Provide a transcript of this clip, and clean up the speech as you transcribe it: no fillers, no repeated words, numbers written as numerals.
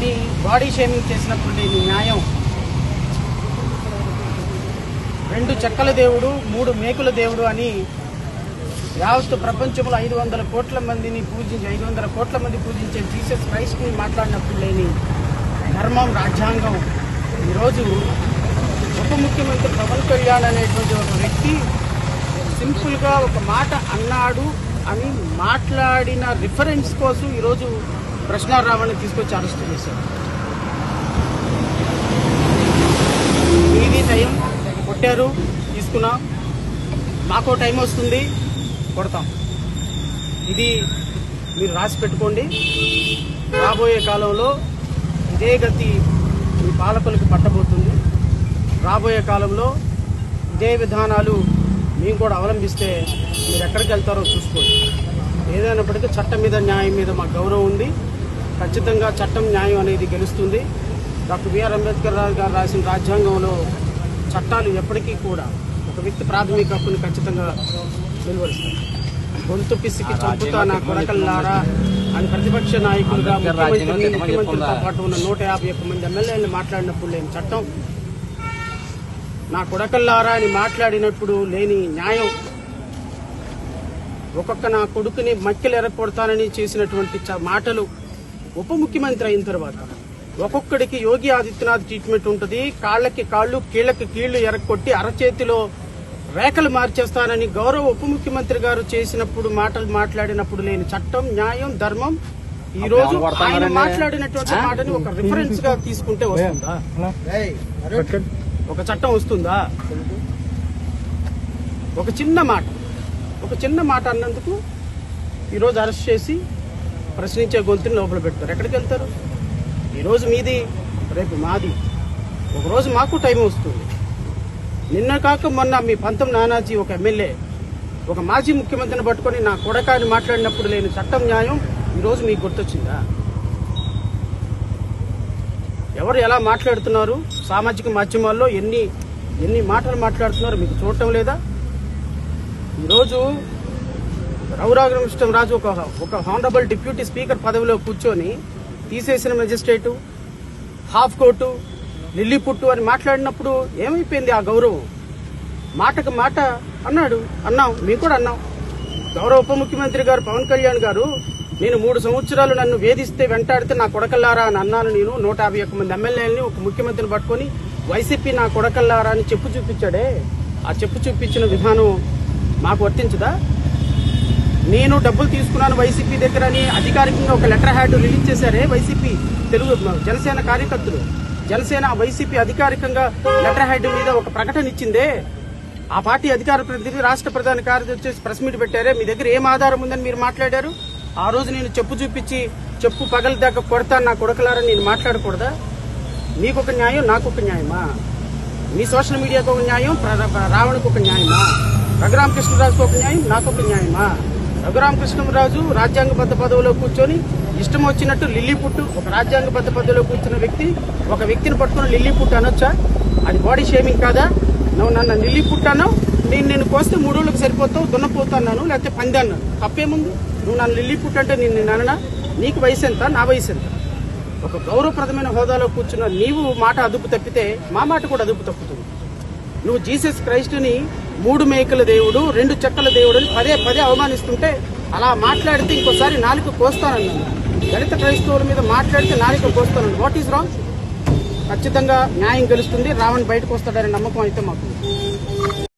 అని body shaming చేసినప్పుడు లేని న్యాయం, 2 చెక్కల దేవుడు 3 మేకుల దేవుడు అని యావత్ ప్రపంచంలో 500 కోట్ల మందిని 500 కోట్ల మంది పూజించే జీసస్ క్రైస్ట్ని మాట్లాడినప్పుడు లేని ధర్మం, రాజ్యాంగం ఈరోజు ఉప ముఖ్యమంత్రి పవన్ కళ్యాణ్ అనేటువంటి ఒక వ్యక్తి సింపుల్గా ఒక మాట అన్నాడు అని మాట్లాడిన రిఫరెన్స్ కోసం ఈరోజు ప్రశ్నారావాన్ని తీసుకొచ్చి అరెస్ట్ చేశారు. మీది టైం కొట్టారు, తీసుకున్నాం, మాకో టైం వస్తుంది, కొడతాం. ఇది మీరు రాసి పెట్టుకోండి. రాబోయే కాలంలో ఇదే గతి మీ పాలకులకు పట్టబోతుంది. రాబోయే కాలంలో ఇదే విధానాలు మేము కూడా అవలంబిస్తే మీరు ఎక్కడికి వెళ్తారో చూసుకోండి. ఏదైనప్పటికీ చట్టం మీద, న్యాయం మీద మాకు గౌరవం ఉంది. ఖచ్చితంగా చట్టం, న్యాయం అనేది గెలుస్తుంది. డాక్టర్ బిఆర్ అంబేద్కర్ గారు రాసిన రాజ్యాంగంలో చట్టాలు ఎప్పటికీ కూడా ఒక వ్యక్తి ప్రాథమిక హక్కుని ఖచ్చితంగా వెలువరుస్తారు. గొంతు పిసికి చంపుతా నా కొడకల్లారా అని ప్రతిపక్ష నాయకులుగా ముఖ్యమంత్రితో పాటు ఉన్న 151 మంది ఎమ్మెల్యేలను మాట్లాడినప్పుడు లేని చట్టం, నా కొడకల్లారా అని మాట్లాడినప్పుడు లేని న్యాయం, నా కొడుకుని మక్కిలు ఎరగొడతానని చేసినటువంటి మాటలు ఉప ముఖ్యమంత్రి అయిన తర్వాత ఒక్కొక్కడికి యోగి ఆదిత్యనాథ్ ట్రీట్మెంట్ ఉంటుంది. కాళ్లకి కాళ్లు, కీళ్లకి కీళ్లు ఎరగొట్టి అరచేతిలో రేఖలు మార్చేస్తానని గౌరవ ఉప ముఖ్యమంత్రి గారు చేసినప్పుడు మాటలు మాట్లాడినప్పుడు లేని చట్టం, న్యాయం, ధర్మం ఈ రోజు ఆయన మాట్లాడినటువంటి మాటని ఒక రిఫరెన్స్ గా తీసుకుంటే వస్తుందా? ఒక చట్టం వస్తుందా? ఒక చిన్న మాట అన్నందుకు ఈరోజు అరెస్ట్ చేసి ప్రశ్నించే గొంతుని లోపల పెడతారు. ఎక్కడికి వెళ్తారు? ఈరోజు మీది, రేపు మాది. ఒకరోజు మాకు టైం వస్తుంది. నిన్న కాక మొన్న మీ పంతం నానాజీ ఒక ఎమ్మెల్యే, ఒక మాజీ ముఖ్యమంత్రిని పట్టుకొని నా కొడకాని మాట్లాడినప్పుడు లేని చట్టం, న్యాయం ఈరోజు మీకు గుర్తొచ్చిందా? ఎవరు ఎలా మాట్లాడుతున్నారు, సామాజిక మాధ్యమాల్లో ఎన్ని మాటలు మాట్లాడుతున్నారు మీకు చూడటం లేదా? ఈరోజు రఘురామకృష్ణరాజు ఒక హానరబుల్ డిప్యూటీ స్పీకర్ పదవిలో కూర్చొని తీసేసిన మెజిస్ట్రేటు, హాఫ్ కోర్టు, లిల్లీ పుట్టు అని మాట్లాడినప్పుడు ఏమైపోయింది ఆ గౌరవం? మాటకు మాట అన్నాం, మేము కూడా అన్నాం. గౌరవ ఉప ముఖ్యమంత్రి గారు పవన్ కళ్యాణ్ గారు, నేను 3 సంవత్సరాలు నన్ను వేధిస్తే వెంటాడితే నా కొడకల్లారా అని అన్నాను. నేను 151 మంది ఎమ్మెల్యేలని ఒక ముఖ్యమంత్రిని పట్టుకొని వైసీపీ నా కొడకల్లారా అని చెప్పు చూపించాడే. ఆ చెప్పు చూపించిన విధానం మాకు వర్తించదా? నేను డబ్బులు తీసుకున్నాను వైసీపీ దగ్గర అని అధికారికంగా ఒక లెటర్ హ్యాడ్ రిలీజ్ చేశారే వైసీపీ జనసేన కార్యకర్తలు. జనసేన వైసీపీ అధికారికంగా లెటర్ హెడ్ మీద ఒక ప్రకటన ఇచ్చిందే. ఆ పార్టీ అధికార ప్రతినిధి, రాష్ట్ర ప్రధాన కార్యదర్శి ప్రెస్ మీట్ పెట్టారే. మీ దగ్గర ఏం ఆధారం ఉందని మీరు మాట్లాడారు? ఆ రోజు నేను చెప్పు చూపించి చెప్పు పగల దాకా కొడతాను నా కొడకలారని నేను మాట్లాడకూడదా? మీకొక న్యాయం, నాకొక న్యాయమా? మీ సోషల్ మీడియాకు ఒక న్యాయం, రావణకు ఒక న్యాయమా? రఘురామకృష్ణరాజుకు ఒక న్యాయం, నాకొక న్యాయమా? రఘురామకృష్ణరాజు రాజ్యాంగబద్ధ పదవిలో కూర్చొని ఇష్టం వచ్చినట్టు లిల్లీ పుట్టు, ఒక రాజ్యాంగబద్ధ పదవిలో కూర్చున్న వ్యక్తి ఒక వ్యక్తిని పట్టుకుని లిల్లీ పుట్టు అనొచ్చా? అది బాడీ షేమింగ్ కాదా? నువ్వు నన్ను లిల్లీ పుట్టాను, నేను కోస్తే 3 రోజులకు సరిపోతావు, దున్నపోతాను, లేకపోతే పంది అన్నాను, తప్పేముంది? నువ్వు నన్ను లిల్లీ పుట్టు అంటే నేను అననా? నీకు వయసు ఎంత, నా వయసు ఎంత? ఒక గౌరవప్రదమైన హోదాలో కూర్చున్న నీవు మాట అదుపు తప్పితే మా మాట కూడా అదుపు తప్పుతుంది. నువ్వు జీసస్ క్రైస్ట్ని 3 మేకల దేవుడు, 2 చెక్కల దేవుడు అని పదే అవమానిస్తుంటే అలా మాట్లాడితే ఇంకోసారి నాలుక కోస్తానన్నాను. దళిత క్రైస్తవుల మీద మాట్లాడితే నాలుక కోస్తానన్నాను. What is wrong? ఖచ్చితంగా న్యాయం గెలుస్తుంది. రావణ్ బయటకు వస్తాడనే నమ్మకం అయితే మాకు.